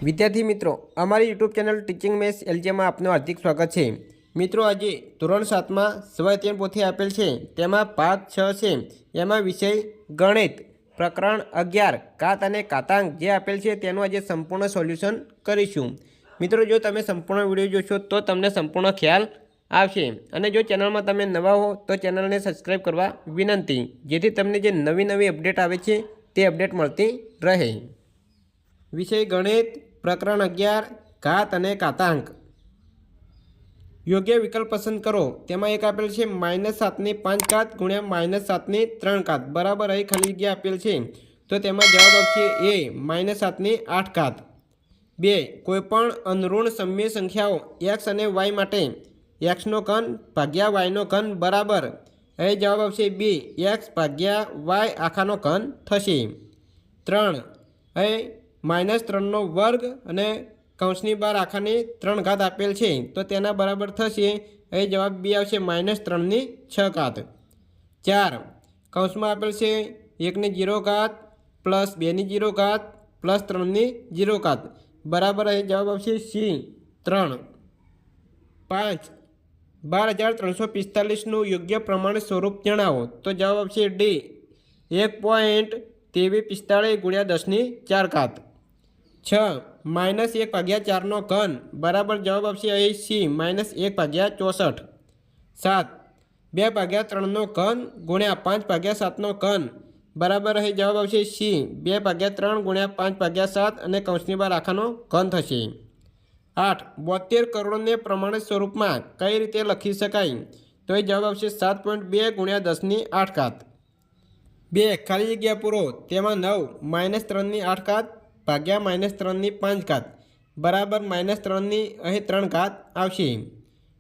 વિદ્યાર્થી મિત્રો, અમારી યુટ્યુબ ચેનલ ટીચિંગ મેથ્સ એલજીમાં આપનું હાર્દિક સ્વાગત છે। મિત્રો, આજે ધોરણ 7માં સ્વાધ્યાય પોથી આપેલ છે, તેમાં ભાગ 6 છે। એમાં વિષય ગણિત પ્રકરણ 11 ઘાત અને ઘાતાંક જે આપેલ છે તેનું આજે સંપૂર્ણ સોલ્યુશન કરીશું। મિત્રો, જો તમે સંપૂર્ણ વિડીયો જોશો તો તમને સંપૂર્ણ ખ્યાલ આવશે। અને જો ચેનલમાં તમે નવા હો તો ચેનલને સબસ્ક્રાઈબ કરવા વિનંતી, જેથી તમને જે નવી અપડેટ આવે છે તે અપડેટ મળતી રહે। વિષય ગણિત પ્રકરણ 11 ઘાત અને ઘાતાંક। યોગ્ય વિકલ્પ પસંદ કરો। તેમાં એક આપેલ છે -7ની 5 ઘાત ગુણ્યા -7ની 3 ઘાત બરાબર અહીં ખાલી જગ્યા આપેલ છે, તો તેમાં જવાબ આવશે એ -7ની 8 ઘાત। 2. કોઈપણ અનઋણ સમય સંખ્યાઓ x અને y માટે xનો ઘન ભાગ્યા yનો ઘન બરાબર, અહીં જવાબ આવશે b x ભાગ્યા y આખાનો ઘન થશે। 3. અહીં -3નો વર્ગ અને કૌંસની બહાર આખાની 3 ઘાત આપેલ છે, તો તેના બરાબર થશે, અહીં જવાબ બી આવશે -3ની 6 ઘાત। 4. કૌંસમાં આપેલ છે 1ની 0 ઘાત પ્લસ 2ની 0 ઘાત પ્લસ 3ની 0 ઘાત બરાબર, અહીં જવાબ આવશે સી 3। 5. 12,345નું યોગ્ય પ્રમાણ સ્વરૂપ જણાવો, તો જવાબ આવશે ડી 1.2345 ગુણ્યા 10ની 4 ઘાત। 6. -1/4નો ઘન બરાબર, જવાબ આવશે અહીં સી -1/64। 7. 2/3નો ઘન ગુણ્યા 5/7નો ઘન બરાબર, અહીં જવાબ આવશે સી 2/3 ગુણ્યા 5/7 અને કૌંસની બહાર આખાનો ઘન થશે। 8. 72 કરોડને પ્રમાણિત સ્વરૂપમાં કઈ રીતે લખી શકાય, તો એ જવાબ આવશે 7.2 ગુણ્યા 10ની 8 ઘાત। 2. ખાલી જગ્યા પૂરો। તેમાં 9 -3ની 8 ઘાત ભાગ્યા -3ની 5 ઘાત બરાબર -3ની અહીં 3 ઘાત આવશે।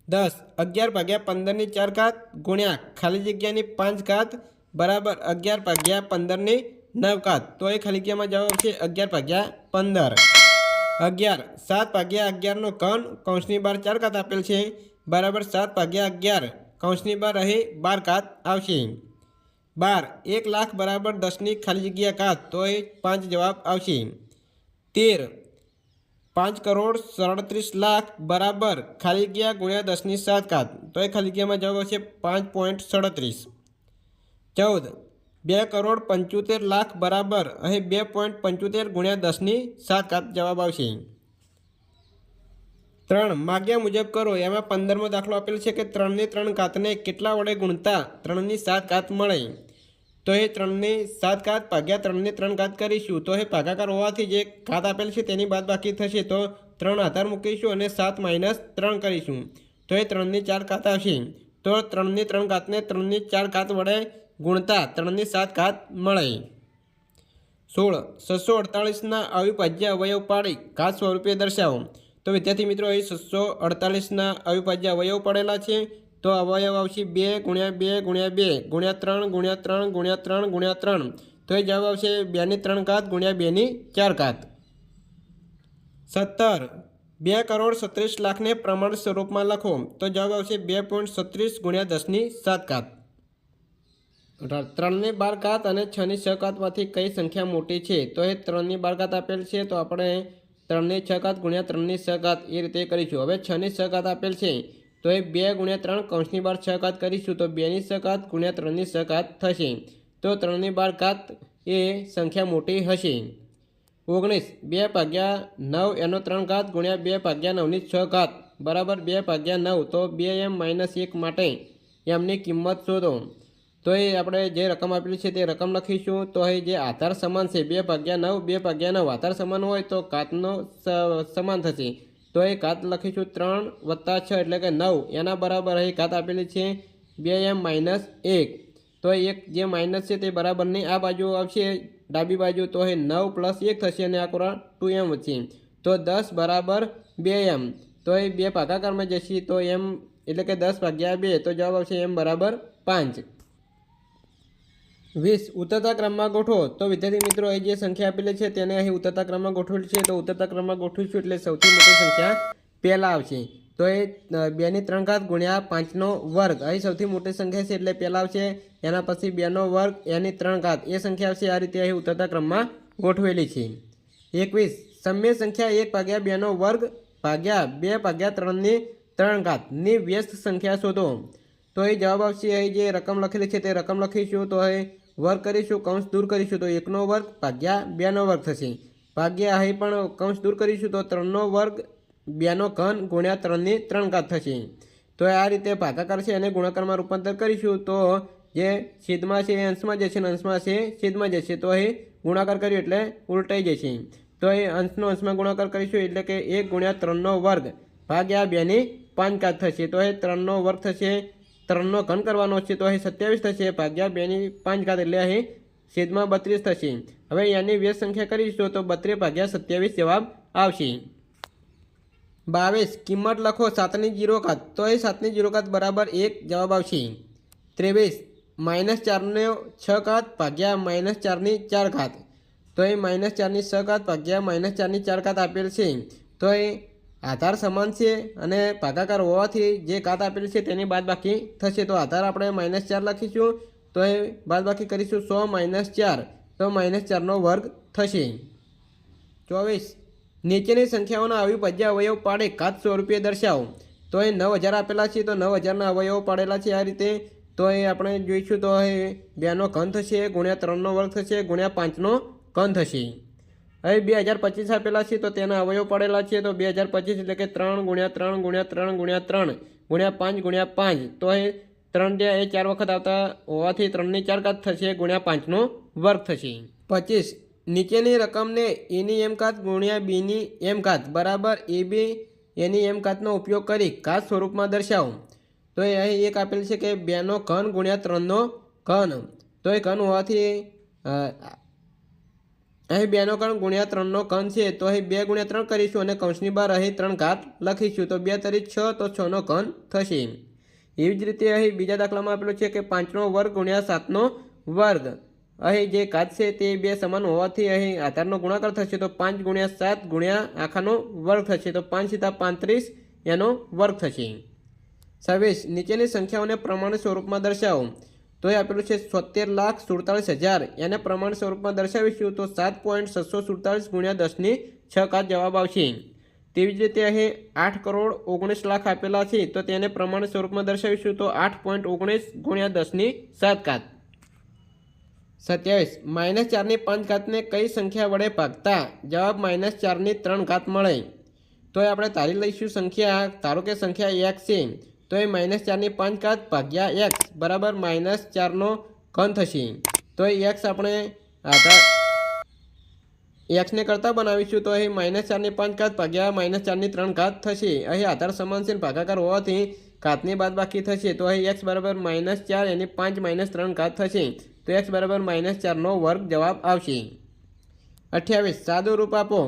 10. 11/15ની 4 ઘાત ગુણ્યા ખાલી જગ્યાની 5 ઘાત બરાબર 11/15ની 9 ઘાત, તો એ ખાલી જગ્યામાં જવાબ આવશે 11/15। 11. 7/11નો ઘન કૌંસની બહાર 4 ઘાત આપેલ છે બરાબર 7/11 કૌંસની બહાર અહીં 12 ઘાત આવશે। 12. 1 લાખ બરાબર 10ની ખાલી જગ્યા ઘાત, તો એ 5 જવાબ આવશે। 13. 5,37,00,000 બરાબર ખાલી જગ્યા ગુણ્યા 10ની 7 ઘાત, તો એ ખાલી જગ્યામાં જવાબ આવશે 5.37। 14. 2,75,00,000 બરાબર અહીં 2.75 ગુણ્યા 10ની 7 ઘાત જવાબ આવશે। 3. માગ્યા મુજબ કરો। એમાં 15મો દાખલો આપેલ છે કે 3ની 3 ઘાતને કેટલા વડે ગુણતા 3ની 7 ઘાત મળે, તો એ 3ની 7 ઘાત ભાગ્યા 3ની 3 ઘાત કરીશું, તો એ ભાગાકાર હોવાથી જે ઘાત આપેલ છે તેની બાદ બાકી થશે, તો 3 આધાર મૂકીશું અને 7 - 3 કરીશું, તો એ 3ની 4 ઘાત આવશે। તો 3ની 3 ઘાતને 3ની 4 ઘાત વડે ગુણતા 3ની 7 ઘાત મળે। 16. 648ના અવિભાજ્ય અવયવ પાડી ઘાત સ્વરૂપે દર્શાવો। તો વિદ્યાર્થી મિત્રો, અહીં 648ના અવિભાજ્ય અવયવ પડેલા છે, તો અવયવ આવશે 2 ગુણ્યા 2 ગુણ્યા 2 ગુણ્યા 3 ગુણ્યા 3 ગુણ્યા 3 ગુણ્યા 3, તો એ જવાબ આવશે 2ની 3 ઘાત ગુણ્યા 2ની 4 ઘાત। 17. 2,36,00,000ને પ્રમાણિત સ્વરૂપમાં લખો, તો જવાબ આવશે 2.36 ગુણ્યા 10ની 7 ઘાત। 3ની 12 ઘાત અને 6ની 6 ઘાતમાંથી કઈ સંખ્યા મોટી છે, તો એ 3ની 12 ઘાત આપેલ છે, તો આપણે 3ની 6 ઘાત ગુણ્યા 3ની 6 ઘાત એ રીતે કરીશું। હવે 6ની 6 ઘાત આપેલ છે, તો એ 2 ગુણ્યા 3 કૌંસની બહાર 6 ઘાત કરીશું, તો 2ની 6 ઘાત ગુણ્યા 3ની 6 ઘાત થશે, તો 3ની 12 ઘાત એ સંખ્યા મોટી હશે। 19. 2/9 એનો 3 ઘાત ગુણ્યા 2/9ની 6 ઘાત બરાબર 2/9, તો 2m - 1 માટે એમની કિંમત શોધો, તો એ આપણે જે રકમ આપેલી છે તે રકમ લખીશું, તો અહીં જે આધાર સમાન છે 2/9 2/9 આધાર સમાન હોય તો ઘાતનો સમાન થશે, તો એ ઘાત લખીશું 3 + 6 એટલે કે 9, એના બરાબર અહીં ઘાત આપેલી છે 2m - 1, તો એક જે માઇનસ છે તે બરાબરની આ બાજુ આવશે ડાબી બાજુ, તો એ 9 + 1 થશે અને આ કોરા 2m વચ્ચે, તો 10 બરાબર 2m, તો એ 2 ભાગાકારમાં જશે, તો m એટલે કે 10/2, તો જવાબ આવશે m બરાબર 5। 20. ઉતરતા ક્રમમાં ગોઠવો। તો વિદ્યાર્થી મિત્રો, અહીં જે સંખ્યા આપેલી છે તેને અહીં ઉતરતા ક્રમમાં ગોઠવેલ છે, તો ઉતરતા ક્રમમાં ગોઠવીશું એટલે સૌથી મોટી સંખ્યા પહેલાં આવશે, તો એ 2ની 3 ઘાત ગુણ્યા 5નો વર્ગ અહીં સૌથી મોટી સંખ્યા છે એટલે પહેલાં આવશે, એના પછી 2નો વર્ગ એની 3 ઘાત એ સંખ્યા આવશે। આ રીતે અહીં ઉતરતા ક્રમમાં ગોઠવેલી છે। 21. સમય સંખ્યા 1/2 વર્ગ ભાગ્યા 2/3 3 ઘાતની વ્યસ્ત સંખ્યા શોધો। તો એ જવાબ આવશે અહીં જે રકમ લખેલી છે તે રકમ લખીશું, તો અહીં વર્ગ કરીશું, કૌંસ દૂર કરીશું તો 1નો વર્ગ ભાગ્યા 2નો વર્ગ થશે, ભાગ્યા અહીં પણ કૌંસ દૂર કરીશું તો 3નો વર્ગ 2નો ઘન ગુણ્યા 3ની 3 ઘાત થશે। તો આ રીતે ભાગાકાર છે અને ગુણાકારમાં રૂપાંતર કરીશું તો જે છેદમાં છે એ અંશમાં જશે અને અંશમાં છે છેદમાં જશે, તો અહીં ગુણાકાર કર્યું એટલે ઉલટાઈ જશે। તો એ અંશનો અંશમાં ગુણાકાર કરીશું એટલે કે 1 ગુણ્યા 3નો વર્ગ ભાગ્યા 2ની 5 ઘાત થશે। તો એ 3નો વર્ગ થશે, 3નો ઘન કરવાનો છે તો અહીં 27 થશે ભાગ્યા 2ની 5 ઘાત એટલે અહીં છેદમાં 32 થશે। હવે યાની વ્યસ્ત સંખ્યા કરીશું તો 32/27 જવાબ આવશે। 22 કિંમત લખો 7ની 0 ઘાત, તો એ 7ની 0 ઘાત બરાબર 1 જવાબ આવશે। 23 -4નો 6 ઘાત ભાગ્યા -4ની 4 ઘાત, તો એ -4ની 6 ઘાત ભાગ્યા -4ની 4 ઘાત આપેલ છે, તો એ આધાર સમાન છે અને ભાગાકાર હોવાથી જે ઘાત આપેલી છે તેની બાદબાકી થશે। તો આધાર આપણે -4 લખીશું, તો એ બાદબાકી કરીશું 100 - 4 તો -4નો વર્ગ થશે। 24 નીચેની સંખ્યાઓના અવિભાજ્ય અવયવ પાડે ઘાત સ્વરૂપે દર્શાવો। તો એ 9000 આપેલા છે તો 9000ના અવયવો પાડેલા છે આ રીતે। તો એ આપણે જોઈશું તો એ 2નો ઘન થશે ગુણ્યા 3નો વર્ગ થશે ગુણ્યા 5નો ઘન થશે। હવે 2025 આપેલા છે તો તેના અવયવ પડેલા છે, તો 2025 એટલે કે 3 ગુણ્યા 3 ગુણ્યા 3 ગુણ્યા 3 ગુણ્યા 5 ગુણ્યા 5, તો એ 3 એ 4 વખત આવતા હોવાથી 3ની 4 ઘાત થશે ગુણ્યા 5નો વર્ગ થશે। 25 નીચેની રકમને એની એમ ઘાત ગુણ્યા બીની એમ ઘાત બરાબર AB એની એમ ઘાતનો ઉપયોગ કરી ઘાત સ્વરૂપમાં દર્શાવો। તો એ અહીં એક આપેલ છે કે 2નો ઘન ગુણ્યા 3નો ઘન, તો એ ઘન હોવાથી અહીં 2નો ઘન ગુણ્યા 3નો ઘન છે તો અહીં 2 ગુણ્યા 3 કરીશું અને કૌંસની બહાર અહીં 3 ઘાત લખીશું, તો 2 તરી 6 તો 6નો ઘન થશે। એવી જ રીતે અહીં બીજા દાખલામાં આપેલું છે કે 5નો વર્ગ ગુણ્યા 7નો વર્ગ, અહીં જે ઘાત છે તે 2 સમાન હોવાથી અહીં આધારનો ગુણાકાર થશે તો 5 ગુણ્યા 7 ગુણ્યા આખાનો વર્ગ થશે, તો 5 × 35 એનો વર્ગ થશે। 26 નીચેની સંખ્યાઓને પ્રમાણ સ્વરૂપમાં દર્શાવો। તો એ આપેલું છે 76,47,000 એને પ્રમાણ સ્વરૂપમાં દર્શાવીશું તો 7.647 ગુણ્યા 10ની 6 ઘાત જવાબ આવશે। તેવી જ રીતે અહીં 8,19,00,000 આપેલા છે તો તેને પ્રમાણ સ્વરૂપમાં દર્શાવીશું તો 8.19 ગુણ્યા 10ની 7 ઘાત। 27 -4ની 5 ઘાતને કઈ સંખ્યા વડે ભાગતા જવાબ -4ની 3 ઘાત મળે। તો એ આપણે ધારી લઈશું સંખ્યા, ધારો કે સંખ્યા x છે તો એ -4ની 5 ઘાત ભાગ્યા x બરાબર -4નો ઘન થશે। તો એ x આપણે આધાર xને કરતાં બનાવીશું તો અહીં -4ની 5 ઘાત ભાગ્યા -4ની 3 ઘાત થશે। અહીં આધાર સમાન છે ભાગાકાર હોવાથી ઘાતની બાદબાકી થશે, તો અહીં x બરાબર -4 એની 5 - 3 ઘાત થશે, તો x બરાબર -4નો વર્ગ જવાબ આવશે। 28 સાદું રૂપ આપો।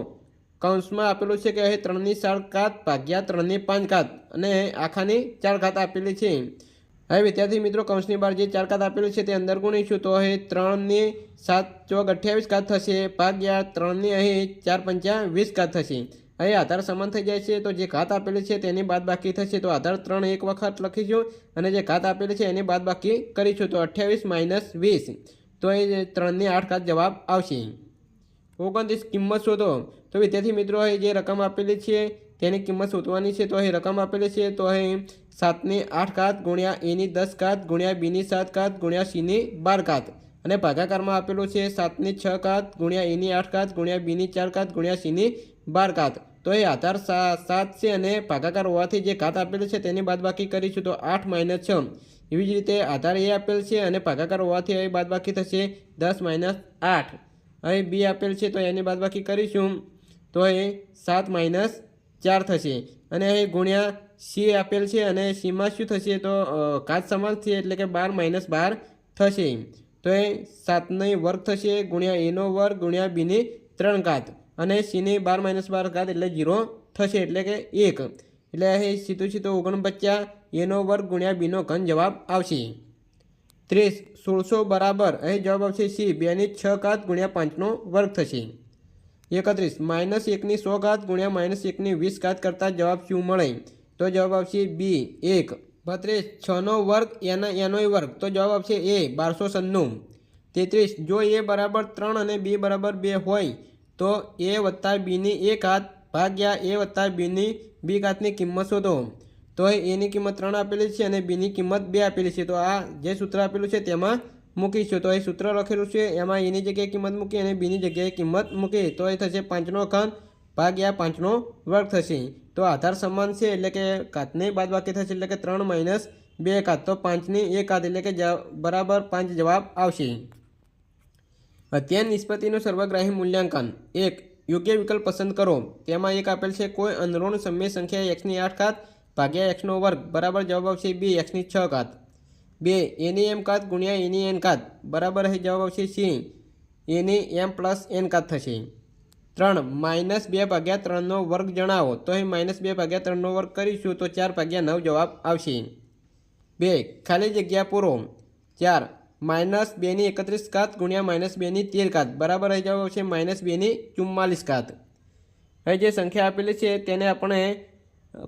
કૌંસમાં આપેલું છે કે અહીં 3ની 4 ઘાત ભાગ્યા 3ની 5 ઘાત અને આખાની 4 ઘાત આપેલી છે। હવે વિદ્યાર્થી મિત્રો કૌંસની બહાર જે 4 ઘાત આપેલું છે તે અંદર ગુણીશું તો અહીં 3ની 7 ચોક 28 ઘાત થશે ભાગ્યા 3ની અહીં 4 પંચા 20 ઘાત થશે। અહીં આધાર સમાન થઈ જાય છે તો જે ઘાત આપેલી છે તેની બાદબાકી થશે, તો આધાર 3 એક વખત લખીશું અને જે ઘાત આપેલી છે એની બાદબાકી કરીશું તો 28 - 20, તો એ 3ની 8 ઘાત જવાબ આવશે। 29 કિંમત શોધો। તો વિદ્યાર્થી મિત્રો અહીં જે રકમ આપેલી છે તેની કિંમત શોધવાની છે, તો અહીં રકમ આપેલી છે તો અહીં 7ની 8 ઘાત ગુણ્યા એની 10 ઘાત ગુણ્યા બીની 7 ઘાત ગુણ્યા સીની 12 ઘાત અને ભાગાકારમાં આપેલું છે 7ની 6 ઘાત ગુણ્યા એની 8 ઘાત ગુણ્યા બીની 4 ઘાત ગુણ્યા સીની 12 ઘાત, તો એ આધાર 7 છે અને ભાગાકાર હોવાથી જે ઘાત આપેલી છે તેની બાદબાકી કરીશું તો 8 - 6। એવી જ રીતે આધાર એ આપેલ છે અને ભાગાકાર હોવાથી અહીં બાદબાકી થશે 10 - 8। અહીં બી આપેલ છે તો એની બાદબાકી કરીશું તો એ 7 - 4 થશે અને અહીં ગુણ્યા સી આપેલ છે અને સીમાં શું થશે તો ઘાત સમાન છે એટલે કે 12 - 12 થશે, તો એ 7ની વર્ગ થશે ગુણ્યા એનો વર્ગ ગુણ્યા બીની 3 ઘાત અને સીની 12 - 12 ઘાત એટલે 0 થશે એટલે કે 1, એટલે અહીં સીધું 49 એનો વર્ગ ગુણ્યા બીનો ઘન જવાબ આવશે। 30 1600 બરાબર અહીં જવાબ આવશે સી 2ની 6 ઘાત ગુણ્યા 5નો વર્ગ થશે। 31 -1ની 100 ઘાત ગુણ્યા -1ની 20 ઘાત કરતાં જવાબ શું મળે? તો જવાબ આવશે બી 1। 32 6નો વર્ગ એનોય વર્ગ, તો જવાબ આવશે એ 1296। 33 જો એ બરાબર 3 અને બી બરાબર 2 હોય તો એ વત્તા બીની એ ઘાત ભાગ્યા એ વત્તા બી ઘાતની કિંમત શોધો। તો એની કિંમત 3 આપેલી છે અને બીની કિંમત 2 આપેલી છે। તો આ જે સૂત્ર આપેલું છે તેમાં મૂકીશું। તો એ સૂત્ર લખેલું છે એમાં એની જગ્યાએ કિંમત મૂકી અને બીની જગ્યાએ કિંમત મૂકી તો એ થશે 5નો ઘન ભાગ્યા 5નો વર્ગ થશે। તો આધાર સમાન છે એટલે કે ઘાતની બાદબાકી થશે એટલે કે 3 - 2 ઘાત તો 5ની 1 ઘાત એટલે કે બરાબર 5 જવાબ આવશે। અત્યાર નિષ્પત્તિનું સર્વગ્રાહી મૂલ્યાંકન। 1 યોગ્ય વિકલ્પ પસંદ કરો। તેમાં એક આપેલ છે કોઈ અનઋણ સમય સંખ્યા xની 8 ઘાત ભાગ્યા xનો વર્ગ બરાબર જવાબ આવશે b xની 6 ઘાત। 2 એની m ઘાત ગુણ્યા એની n ઘાત બરાબર અહીં જવાબ આવશે c એની m + n ઘાત થશે। 3 -2/3નો વર્ગ જણાવો। તો અહીં -2/3નો વર્ગ કરીશું તો 4/9 જવાબ આવશે। 2 ખાલી જગ્યા પૂરો। 4 -2ની 31 ઘાત ગુણ્યા -2ની 13 ઘાત બરાબર અહીં જવાબ આવશે -2ની 44 ઘાત। અહીં જે સંખ્યા આપેલી છે તેને આપણે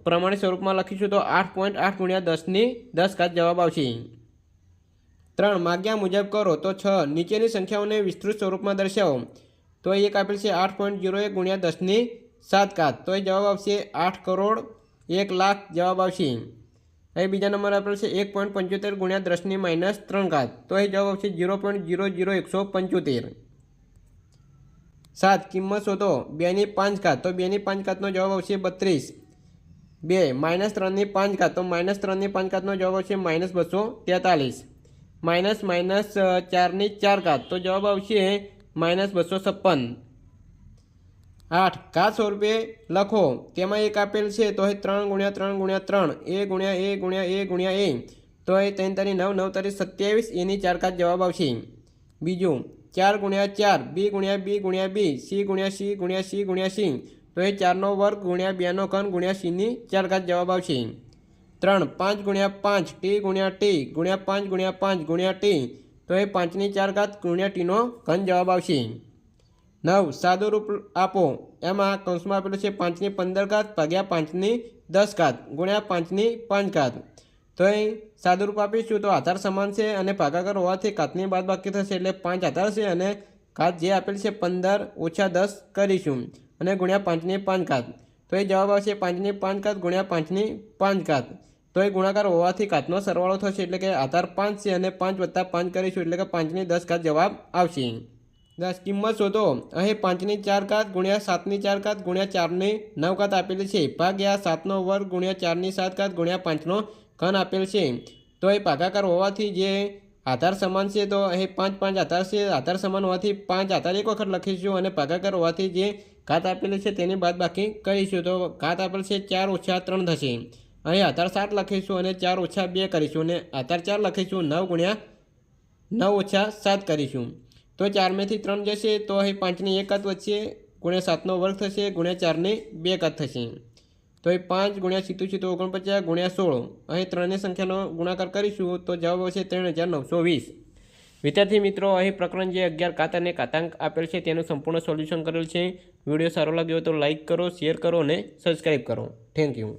પ્રમાણિત સ્વરૂપમાં લખીશું તો 8.8 ગુણ્યા 10ની 10 ઘાત જવાબ આવશે। 3 માગ્યા મુજબ કરો। તો 6 નીચેની સંખ્યાઓને વિસ્તૃત સ્વરૂપમાં દર્શાવો। તો એક આપેલ છે 8.01 ગુણ્યા 10ની 7 ઘાત તો એ જવાબ આવશે 8 કરોડ 1 લાખ જવાબ આવશે। અહીં બીજા નંબર આપેલ છે 1.75 ગુણ્યા 10ની -3 ઘાત તો એ જવાબ આવશે 0.00175। 7 કિંમત શોધો 2ની 5 ઘાત તો 2ની 5 ઘાતનો જવાબ આવશે 32। 2 -3ની 5 ઘાત તો -3ની 5 ઘાતનો જવાબ આવશે -243। -4ની 4 ઘાત તો જવાબ આવશે -256। 8 ઘાત સ્વરૂપે લખો। તેમાં એક આપેલ છે તો એ 3 × 3 × 3 a × a × a × a તો એ 3 × 9 9 × 27 એની 4 ઘાત જવાબ આવશે। બીજું 4 × 4 b × b × b c × c × c × c તો એ 4નો વર્ગ ગુણ્યા 2નો ઘન ગુણ્યા cની 4 ઘાત જવાબ આવશે। 3 5 × 5 t × t ગુણ્યા 5 × 5 ગુણ્યા t તો એ 5ની 4 ઘાત ગુણ્યા tનો ઘન જવાબ આવશે। 9 સાદું રૂપ આપો। એમાં કૌંસમાં આપેલું છે 5ની 15 ઘાત ભાગ્યા 5ની 10 ઘાત ગુણ્યા 5ની 5 ઘાત તો એ સાદું રૂપ આપીશું તો આધાર સમાન છે અને ભાગાકાર હોવાથી ઘાતની બાદબાકી થશે એટલે 5 આધાર છે અને ઘાત જે આપેલ છે 15 - 10 કરીશું અને ગુણ્યા 5ની 5 ઘાત તો એ જવાબ આવશે 5ની 5 ઘાત ગુણ્યા 5ની 5 ઘાત તો એ ગુણાકાર હોવાથી ઘાતનો સરવાળો થશે એટલે કે આધાર 5 છે અને 5 + 5 કરીશું એટલે કે 5ની 10 ઘાત જવાબ આવશે। 10 કિંમત શોધો। અહીં 5ની 4 ઘાત ગુણ્યા 7ની 4 ઘાત ગુણ્યા 4ની 9 ઘાત આપેલી છે ભાગ્યા 7નો વર્ગ ગુણ્યા 4ની 7 ઘાત ગુણ્યા 5નો ઘન આપેલ છે તો એ ભાગાકાર હોવાથી જે આધાર સમાન છે તો અહીં 5 5 આધાર છે આધાર સમાન હોવાથી 5 આધાર એક વખત લખીશું અને ભાગાકાર હોવાથી જે ઘાત આપેલી છે તેની બાદબાકી કરીશું તો ઘાત આપેલ છે 4 - 3 થશે। અહીં આધાર 7 લખીશું અને 4 - 2 કરીશું અને આધાર 4 લખીશું 9 × 9 - 7 કરીશું તો 4માંથી 3 જશે તો અહીં 5ની 1 ઘાત વધશે ગુણ્યા 7નો વર્ગ થશે ગુણ્યા 4ની 2 ઘાત થશે તો એ 5 ગુણ્યા 7 × 49 ગુણ્યા 16 અહીં 3ની સંખ્યાનો ગુણાકાર કરીશું તો જવાબ આવશે 3920। વિદ્યાર્થી મિત્રો અહીં પ્રકરણ જે 11 ઘાત અને ઘાતાંક આપેલ છે તેનું સંપૂર્ણ સોલ્યુશન કરેલ છે। વિડીયો સારો લાગ્યો તો લાઇક કરો, શેર કરો અને સબસ્ક્રાઈબ કરો। Thank you.